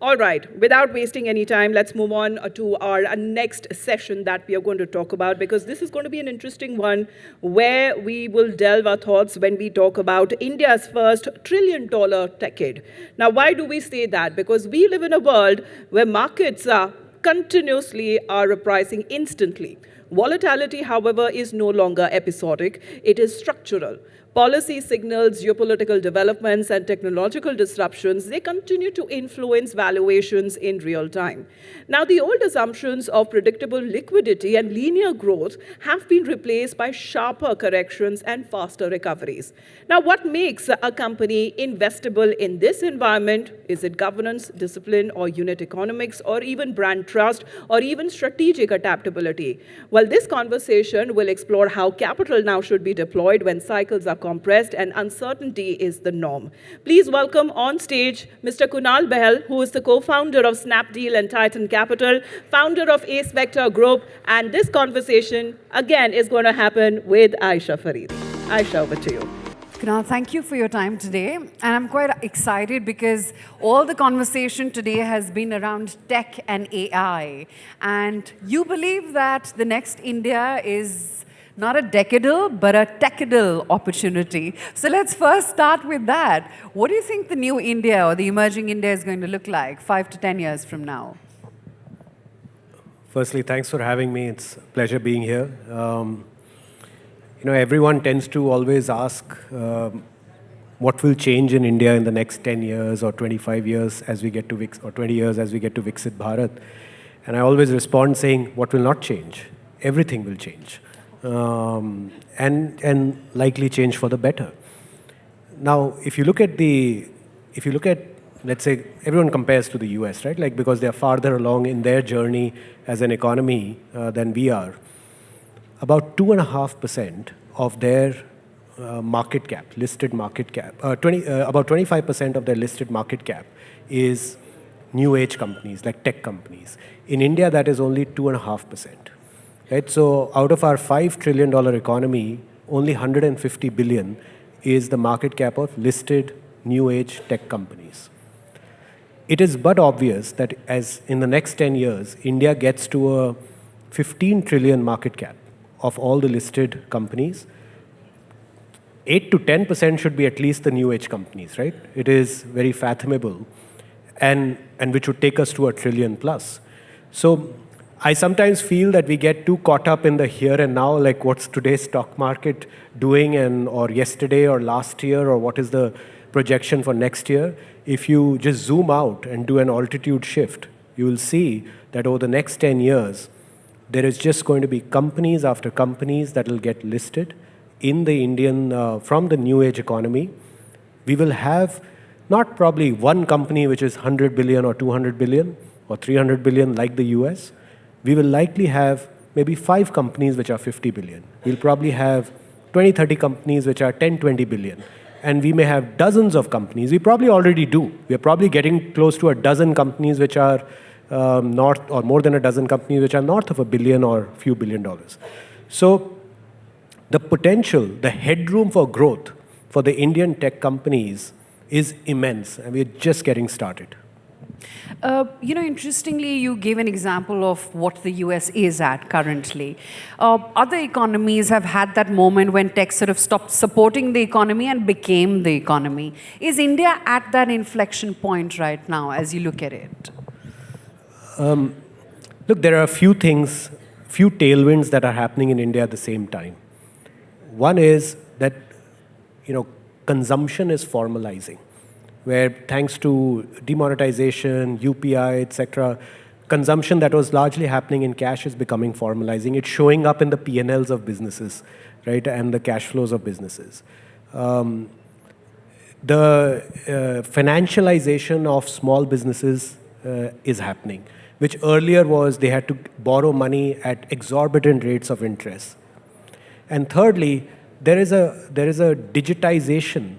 All right, without wasting any time, let's move on to our next session that we are going to talk about, because this is going to be an interesting one where we will delve our thoughts when we talk about India's first trillion-dollar decade. Now, why do we say that? Because we live in a world where markets are continuously are repricing instantly. Volatility, however, is no longer episodic, it is structural. Policy signals, geopolitical developments, and technological disruptions, they continue to influence valuations in real time. Now, the old assumptions of predictable liquidity and linear growth have been replaced by sharper corrections and faster recoveries. Now, what makes a company investable in this environment? Is it governance, discipline, or unit economics, or even brand trust, or even strategic adaptability? Well, this conversation will explore how capital now should be deployed when cycles are compressed and uncertainty is the norm. Please welcome on stage Mr. Kunal Bahl, who is the co-founder of Snapdeal and Titan Capital, founder of Ace Vector Group, and this conversation, again, is going to happen with Aisha Farid. Aisha, over to you. Kunal, thank you for your time today. And I'm quite excited because all the conversation today has been around tech and AI. And you believe that the next India is not a decadal, but a techadal opportunity. So let's first start with that. What do you think the new India or the emerging India is going to look like 5 to 10 years from now? Firstly, thanks for having me. It's a pleasure being here. Everyone tends to always ask what will change in India in the next 10 years or 25 years as we get to or 20 years as we get to Viksit Bharat. And I always respond saying, what will not change? Everything will change. And likely change for the better. Now, if you look at, let's say, everyone compares to the US, right? Like, because they're farther along in their journey as an economy than we are. About 2.5% of their market cap, listed market cap, about 25% of their listed market cap is new age companies, like tech companies. In India, that is only 2.5%. Right? So out of our $5 trillion economy, only 150 billion is the market cap of listed new age tech companies. It is but obvious that as in the next 10 years, India gets to a 15 trillion market cap of all the listed companies, 8 to 10% should be at least the new age companies, right? It is very fathomable, and which would take us to a trillion plus. So I sometimes feel that we get too caught up in the here and now, like what's today's stock market doing, or yesterday or last year, or what is the projection for next year. If you just zoom out and do an altitude shift, you will see that over the next 10 years, there is just going to be companies after companies that will get listed in the Indian, from the new age economy. We will have not probably one company which is 100 billion or 200 billion or 300 billion like the US. We will likely have maybe 5 companies which are 50 billion. We'll probably have 20, 30 companies which are 10, 20 billion. And we may have dozens of companies. We probably already do. We're probably getting close to a dozen companies which are north, or more than a dozen companies which are north of $1 billion or a few $1 billion. So the potential, the headroom for growth for the Indian tech companies is immense, and we're just getting started. Interestingly, you gave an example of what the US is at currently. Other economies have had that moment when tech sort of stopped supporting the economy and became the economy. Is India at that inflection point right now as you look at it? Look, there are a few things, few tailwinds that are happening in India at the same time. One is that, consumption is formalizing, where thanks to demonetization, UPI, etc., consumption that was largely happening in cash is becoming formalizing. It's showing up in the P&Ls of businesses, right, and the cash flows of businesses. The financialization of small businesses is happening, which earlier was they had to borrow money at exorbitant rates of interest. And thirdly, there is a digitization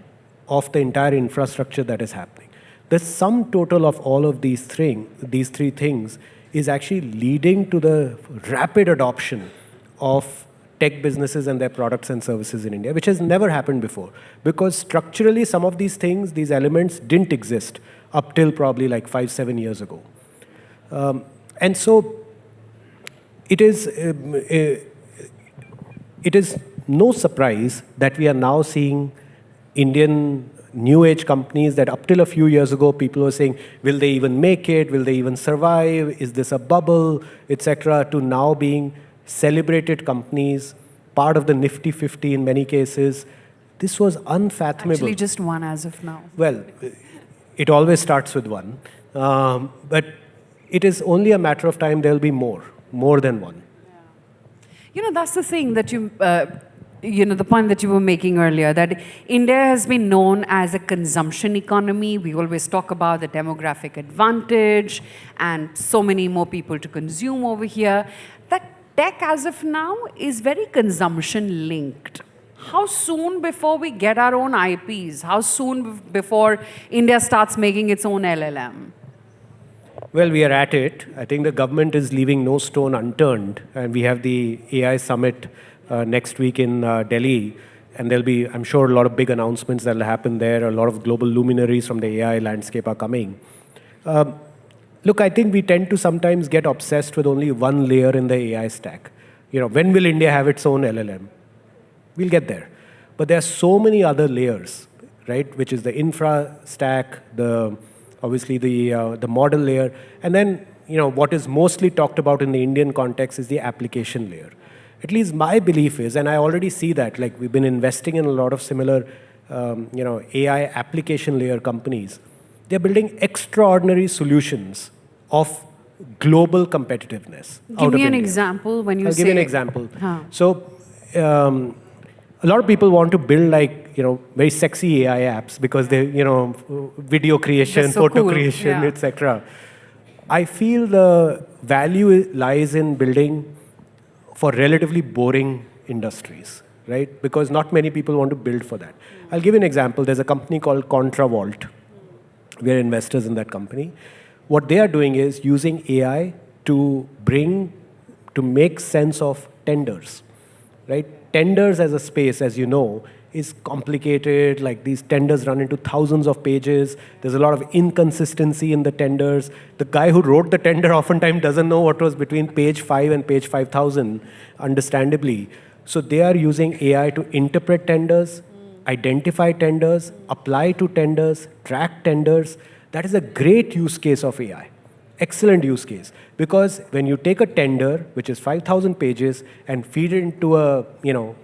of the entire infrastructure that is happening. The sum total of all of these three things is actually leading to the rapid adoption of tech businesses and their products and services in India, which has never happened before. Because structurally, some of these things, these elements didn't exist up till probably like 5-7 years ago. And so it is no surprise that we are now seeing Indian new age companies that up till a few years ago people were saying, will they even make it? Will they even survive? Is this a bubble? Etc. to now being celebrated companies, part of the Nifty 50 in many cases. This was unfathomable. Actually, just one as of now. Well, it always starts with one. But it is only a matter of time there'll be more than one. You know, that's the thing that the point that you were making earlier, that India has been known as a consumption economy. We always talk about the demographic advantage and so many more people to consume over here. That tech as of now is very consumption linked. How soon before we get our own IPs? How soon before India starts making its own LLM? Well, we are at it. I think the government is leaving no stone unturned. And we have the AI Summit next week in Delhi. And there'll be, I'm sure, a lot of big announcements that will happen there. A lot of global luminaries from the AI landscape are coming. Look, I think we tend to sometimes get obsessed with only one layer in the AI stack. When will India have its own LLM? We'll get there. But there are so many other layers, right? Which is the infra stack, obviously the model layer. And then, what is mostly talked about in the Indian context is the application layer. At least my belief is, and I already see that, like we've been investing in a lot of similar, AI application layer companies. They're building extraordinary solutions of global competitiveness. Give me an example when you say. I'll give you an example. So, a lot of people want to build very sexy AI apps because they, video creation, so photo cool. creation, Yeah. etc. I feel the value lies in building for relatively boring industries, right? Because not many people want to build for that. I'll give you an example. There's a company called ContraVault. We are investors in that company. What they are doing is using AI to make sense of tenders, right? Tenders as a space, as you know, is complicated. Like these tenders run into thousands of pages. There's a lot of inconsistency in the tenders. The guy who wrote the tender oftentimes doesn't know what was between page 5 and page 5,000, understandably. So they are using AI to interpret tenders, identify tenders, apply to tenders, track tenders. That is a great use case of AI. Excellent use case. Because when you take a tender, which is 5,000 pages, and feed it into a,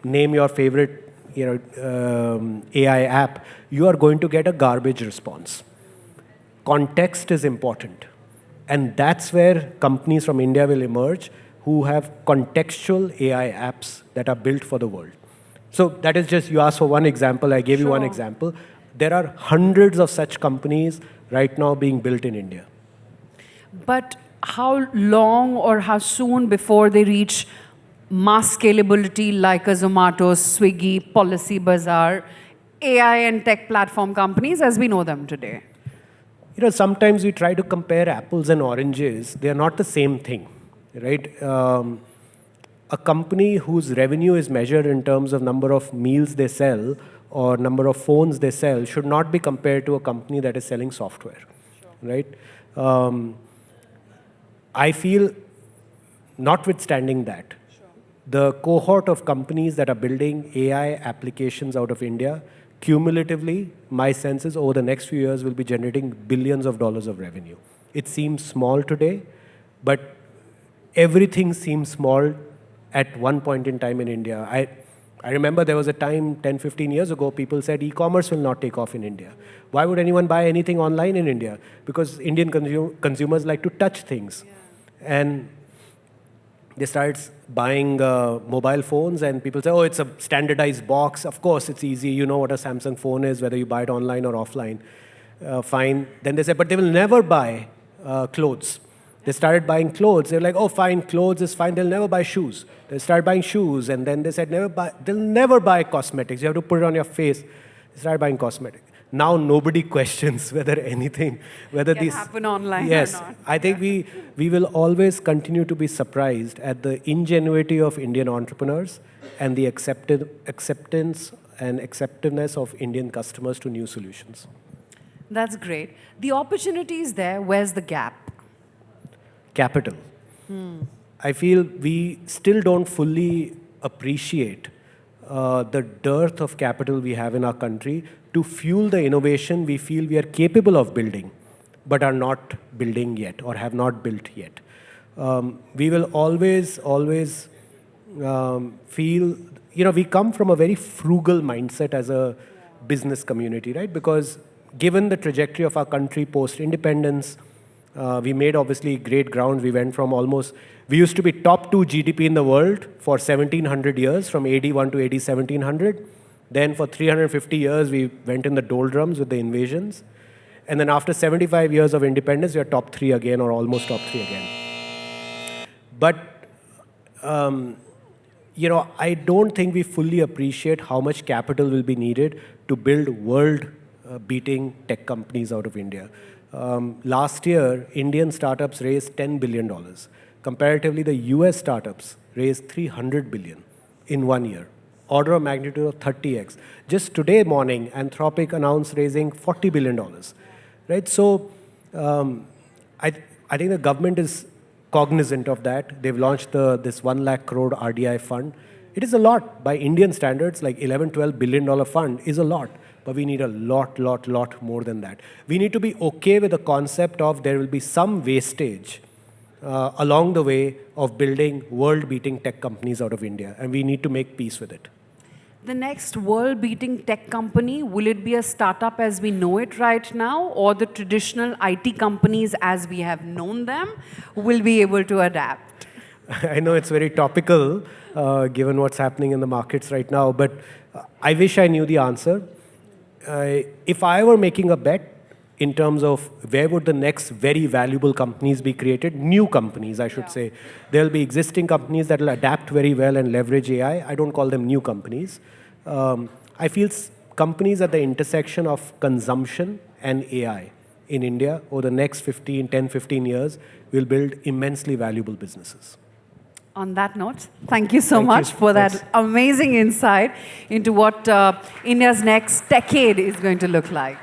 name your favorite, AI app, you are going to get a garbage response. Context is important. And that's where companies from India will emerge who have contextual AI apps that are built for the world. So that is just, you asked for one example, I gave you one example. There are hundreds of such companies right now being built in India. But how long or how soon before they reach mass scalability like a Zomato, Swiggy, Policy Bazaar, AI and tech platform companies as we know them today? Sometimes we try to compare apples and oranges. They are not the same thing, right? A company whose revenue is measured in terms of number of meals they sell or number of phones they sell should not be compared to a company that is selling software, right? I feel, notwithstanding that, the cohort of companies that are building AI applications out of India, cumulatively, my sense is over the next few years will be generating billions of dollars of revenue. It seems small today, but everything seems small at one point in time in India. I remember there was a time 10, 15 years ago, people said e-commerce will not take off in India. Why would anyone buy anything online in India? Because Indian consumers like to touch things. And they started buying mobile phones, and people say, oh, it's a standardized box. Of course, it's easy. You know what a Samsung phone is, whether you buy it online or offline. Fine. Then they said, but they will never buy clothes. They started buying clothes. They're like, oh, fine, clothes is fine. They'll never buy shoes. They started buying shoes, and then they said, they'll never buy cosmetics. You have to put it on your face. They started buying cosmetics. Now nobody questions whether Can happen online yes, or not. I think we will always continue to be surprised at the ingenuity of Indian entrepreneurs and the acceptance and acceptiveness of Indian customers to new solutions. That's great. The opportunity is there. Where's the gap? Capital. I feel we still don't fully appreciate the dearth of capital we have in our country to fuel the innovation we feel we are capable of building, but are not building yet or have not built yet. We will always feel, we come from a very frugal mindset as a business community, right? Because given the trajectory of our country post-independence, we made obviously great grounds. We went from we used to be top 2 GDP in the world for 1700 years, from AD 1 to AD 1700. Then for 350 years, we went in the doldrums with the invasions. And then after 75 years of independence, we are top 3 again, or almost top 3 again. But, I don't think we fully appreciate how much capital will be needed to build world-beating tech companies out of India. Last year, Indian startups raised $10 billion. Comparatively, the US startups raised $300 billion in 1 year, order of magnitude of 30x. Just today morning, Anthropic announced raising $40 billion. Right? So I think the government is cognizant of that. They've launched this 1 lakh crore RDI fund. It is a lot. By Indian standards, like $11-12 billion fund is a lot. But we need a lot more than that. We need to be okay with the concept of there will be some wastage along the way of building world-beating tech companies out of India. And we need to make peace with it. The next world-beating tech company, will it be a startup as we know it right now, or the traditional IT companies as we have known them will be able to adapt? I know it's very topical, given what's happening in the markets right now, but I wish I knew the answer. If I were making a bet in terms of where would the next very valuable companies be created, new companies, I should say. There'll be existing companies that will adapt very well and leverage AI. I don't call them new companies. I feel companies at the intersection of consumption and AI in India over the next 10, 15 years will build immensely valuable businesses. On that note, thank you so much for that amazing insight into what India's next decade is going to look like.